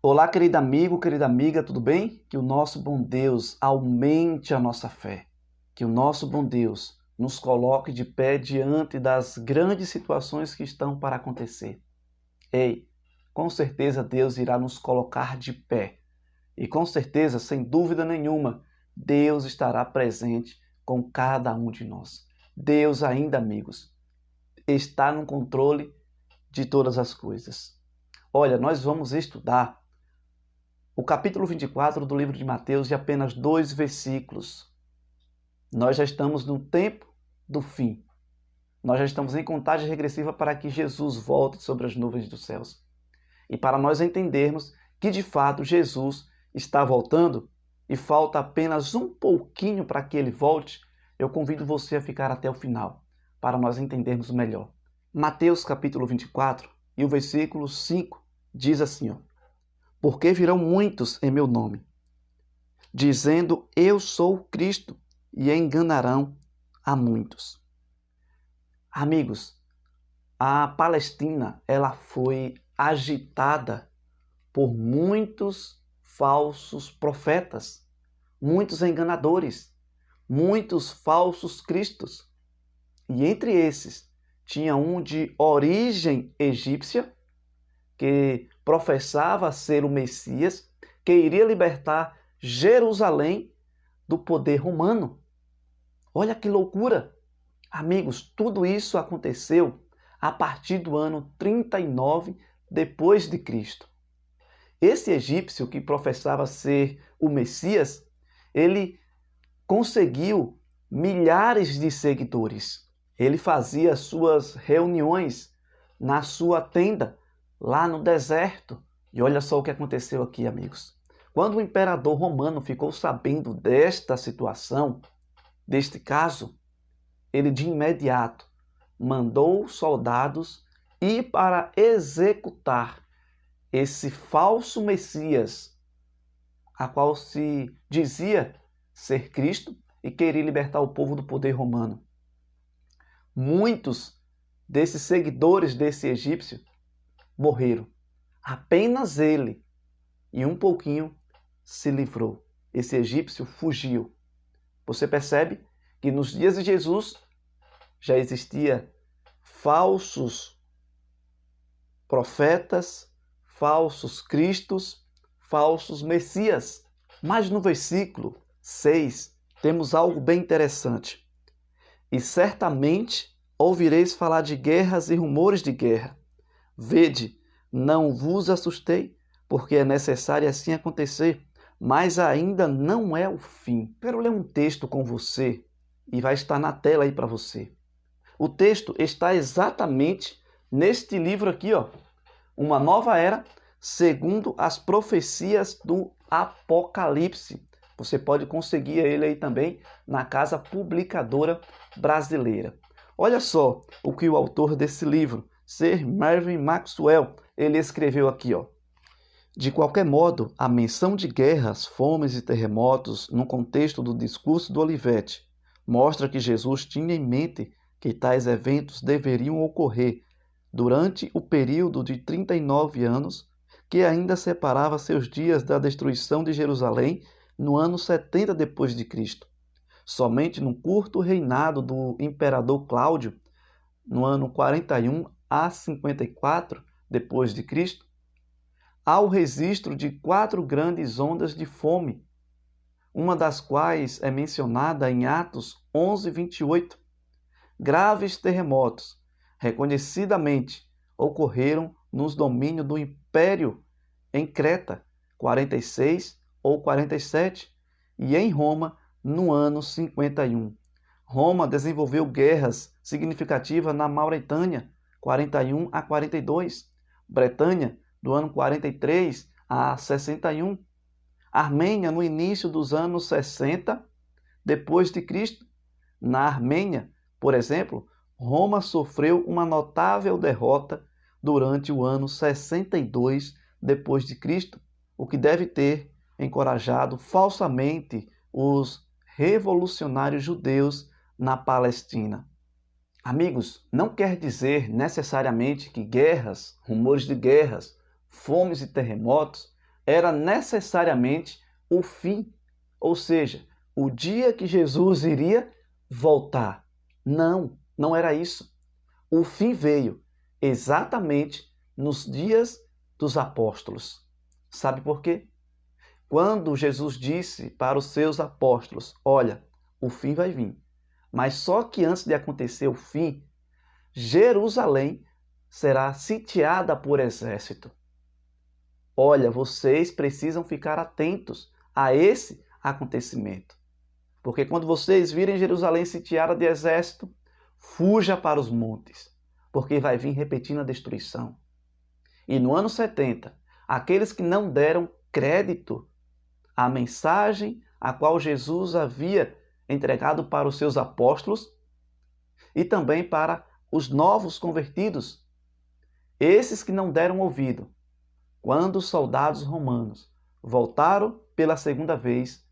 Olá, querido amigo, querida amiga, tudo bem? Que o nosso bom Deus aumente a nossa fé. Que o nosso bom Deus nos coloque de pé diante das grandes situações que estão para acontecer. Ei, com certeza Deus irá nos colocar de pé. E com certeza, sem dúvida nenhuma, Deus estará presente com cada um de nós. Deus ainda, amigos, está no controle de todas as coisas. Olha, nós vamos estudar o capítulo 24 do livro de Mateus, de apenas 2 versículos. Nós já estamos no tempo do fim. Nós já estamos em contagem regressiva para que Jesus volte sobre as nuvens dos céus. E para nós entendermos que, de fato, Jesus está voltando e falta apenas um pouquinho para que ele volte, eu convido você a ficar até o final, para nós entendermos melhor. Mateus capítulo 24 e o versículo 5 diz assim, porque virão muitos em meu nome, dizendo, eu sou o Cristo, e enganarão a muitos. Amigos, a Palestina, ela foi agitada por muitos falsos profetas, muitos enganadores, muitos falsos cristos. E entre esses, tinha um de origem egípcia, que professava ser o Messias, que iria libertar Jerusalém do poder romano. Olha que loucura! Amigos, tudo isso aconteceu a partir do ano 39 depois de Cristo. Esse egípcio que professava ser o Messias, ele conseguiu milhares de seguidores. Ele fazia suas reuniões na sua tenda, lá no deserto. E olha só o que aconteceu aqui, amigos. Quando o imperador romano ficou sabendo desta situação, deste caso, ele de imediato mandou soldados ir para executar esse falso Messias, a qual se dizia ser Cristo e queria libertar o povo do poder romano. Muitos desses seguidores desse egípcio morreram. Apenas ele e um pouquinho se livrou. Esse egípcio fugiu. Você percebe que nos dias de Jesus já existia falsos profetas, falsos cristos, falsos messias. Mas no versículo 6 temos algo bem interessante. E certamente ouvireis falar de guerras e rumores de guerra. Vede, não vos assustei, porque é necessário assim acontecer, mas ainda não é o fim. Quero ler um texto com você e vai estar na tela aí para você. O texto está exatamente neste livro aqui, Uma Nova Era, segundo as profecias do Apocalipse. Você pode conseguir ele aí também na Casa Publicadora Brasileira. Olha só o que o autor desse livro, Sir Mervyn Maxwell, ele escreveu aqui, De qualquer modo, a menção de guerras, fomes e terremotos no contexto do discurso do Olivetti mostra que Jesus tinha em mente que tais eventos deveriam ocorrer durante o período de 39 anos que ainda separava seus dias da destruição de Jerusalém no ano 70 depois de Cristo. Somente no curto reinado do imperador Cláudio, no ano 41 a 54 depois de Cristo, há o registro de 4 grandes ondas de fome, uma das quais é mencionada em Atos 11:28. Graves terremotos, reconhecidamente, ocorreram nos domínios do Império em Creta, 46 ou 47, e em Roma, no ano 51. Roma desenvolveu guerras significativas na Mauritânia, 41 a 42, Bretanha, do ano 43 a 61, Armênia, no início dos anos 60 depois de Cristo. Na Armênia, por exemplo, Roma sofreu uma notável derrota durante o ano 62 depois de Cristo, o que deve ter encorajado falsamente os revolucionários judeus na Palestina. Amigos, não quer dizer necessariamente que guerras, rumores de guerras, fomes e terremotos era necessariamente o fim, ou seja, o dia que Jesus iria voltar. Não, não era isso. O fim veio exatamente nos dias dos apóstolos. Sabe por quê? Quando Jesus disse para os seus apóstolos: olha, o fim vai vir, mas só que antes de acontecer o fim, Jerusalém será sitiada por exército. Olha, vocês precisam ficar atentos a esse acontecimento. Porque quando vocês virem Jerusalém sitiada de exército, fuja para os montes, porque vai vir repetindo a destruição. E no ano 70, aqueles que não deram crédito à mensagem a qual Jesus havia entregado para os seus apóstolos e também para os novos convertidos, esses que não deram ouvido, quando os soldados romanos voltaram pela segunda vez,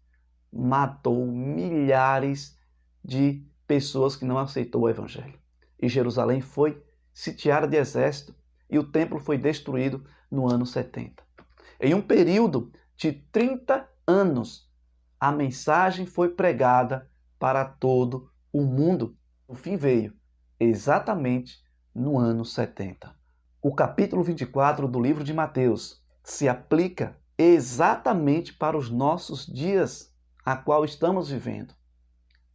matou milhares de pessoas que não aceitou o evangelho. E Jerusalém foi sitiada de exército e o templo foi destruído no ano 70. Em um período de 30 anos, a mensagem foi pregada para todo o mundo. O fim veio exatamente no ano 70. O capítulo 24 do livro de Mateus se aplica exatamente para os nossos dias a qual estamos vivendo.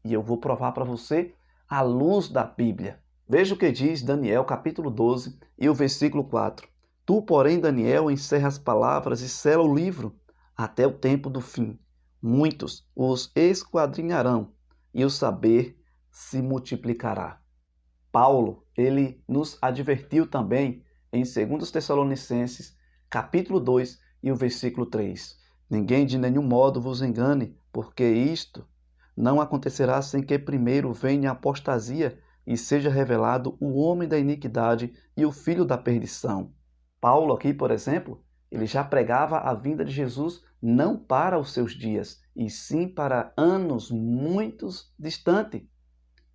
E eu vou provar para você à luz da Bíblia. Veja o que diz Daniel, capítulo 12 e o versículo 4. Tu, porém, Daniel, encerra as palavras e sela o livro até o tempo do fim. Muitos os esquadrinharão e o saber se multiplicará. Paulo, ele nos advertiu também em 2 Tessalonicenses, capítulo 2 e o versículo 3. Ninguém de nenhum modo vos engane, porque isto não acontecerá sem que primeiro venha a apostasia e seja revelado o homem da iniquidade e o filho da perdição. Paulo aqui, por exemplo, ele já pregava a vinda de Jesus não para os seus dias, e sim para anos muito distantes.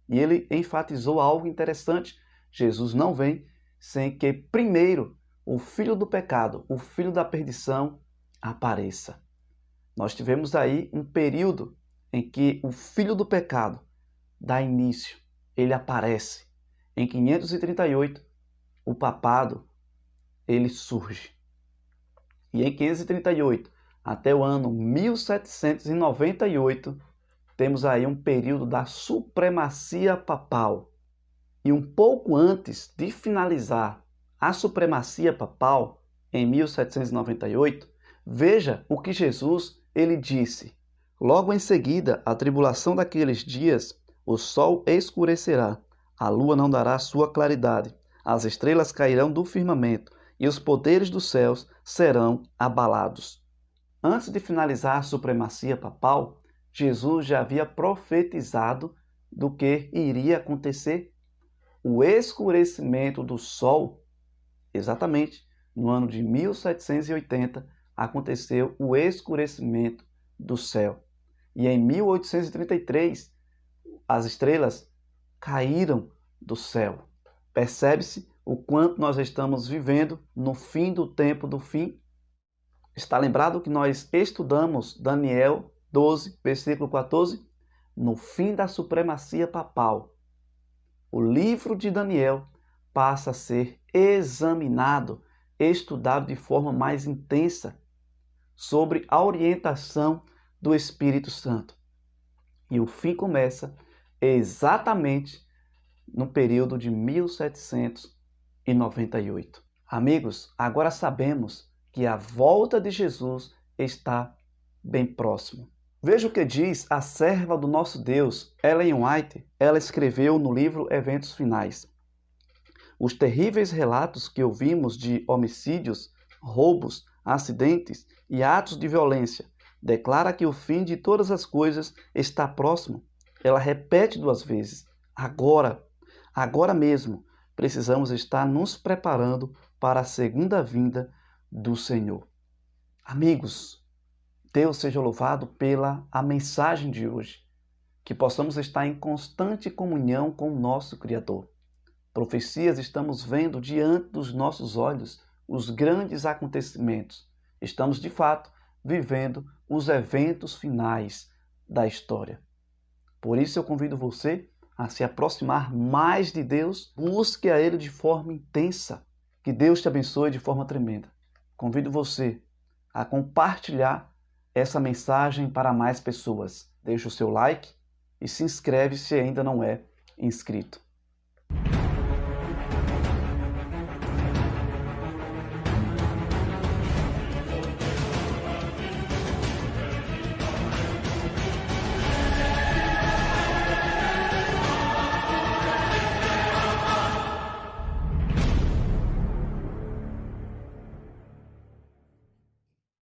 E ele enfatizou algo interessante: Jesus não vem sem que primeiro o filho do pecado, o filho da perdição, apareça. Nós tivemos aí um período em que o filho do pecado dá início, ele aparece. Em 538, o papado, ele surge. E em 538 até o ano 1798, temos aí um período da supremacia papal. E um pouco antes de finalizar a supremacia papal, em 1798, veja o que Jesus ele disse. Logo em seguida, a tribulação daqueles dias, o sol escurecerá, a lua não dará sua claridade, as estrelas cairão do firmamento e os poderes dos céus serão abalados. Antes de finalizar a supremacia papal, Jesus já havia profetizado do que iria acontecer. O escurecimento do sol, exatamente no ano de 1780, aconteceu o escurecimento do céu. E em 1833, as estrelas caíram do céu. Percebe-se o quanto nós estamos vivendo no fim do tempo do fim? Está lembrado que nós estudamos Daniel 12, versículo 14? No fim da supremacia papal, o livro de Daniel passa a ser examinado, estudado de forma mais intensa sobre a orientação do Espírito Santo. E o fim começa exatamente no período de 1798. Amigos, agora sabemos que a volta de Jesus está bem próximo. Veja o que diz a serva do nosso Deus, Ellen White. Ela escreveu no livro Eventos Finais: os terríveis relatos que ouvimos de homicídios, roubos, acidentes e atos de violência declara que o fim de todas as coisas está próximo. Ela repete 2 vezes: agora mesmo, precisamos estar nos preparando para a segunda vinda do Senhor. Amigos, Deus seja louvado pela a mensagem de hoje, que possamos estar em constante comunhão com o nosso Criador. Profecias estamos vendo diante dos nossos olhos, os grandes acontecimentos, Estamos, de fato, vivendo os eventos finais da história. Por isso eu convido você a se aproximar mais de Deus, busque a Ele de forma intensa. Que Deus te abençoe de forma tremenda. Convido você a compartilhar essa mensagem para mais pessoas. Deixe o seu like e se inscreve se ainda não é inscrito.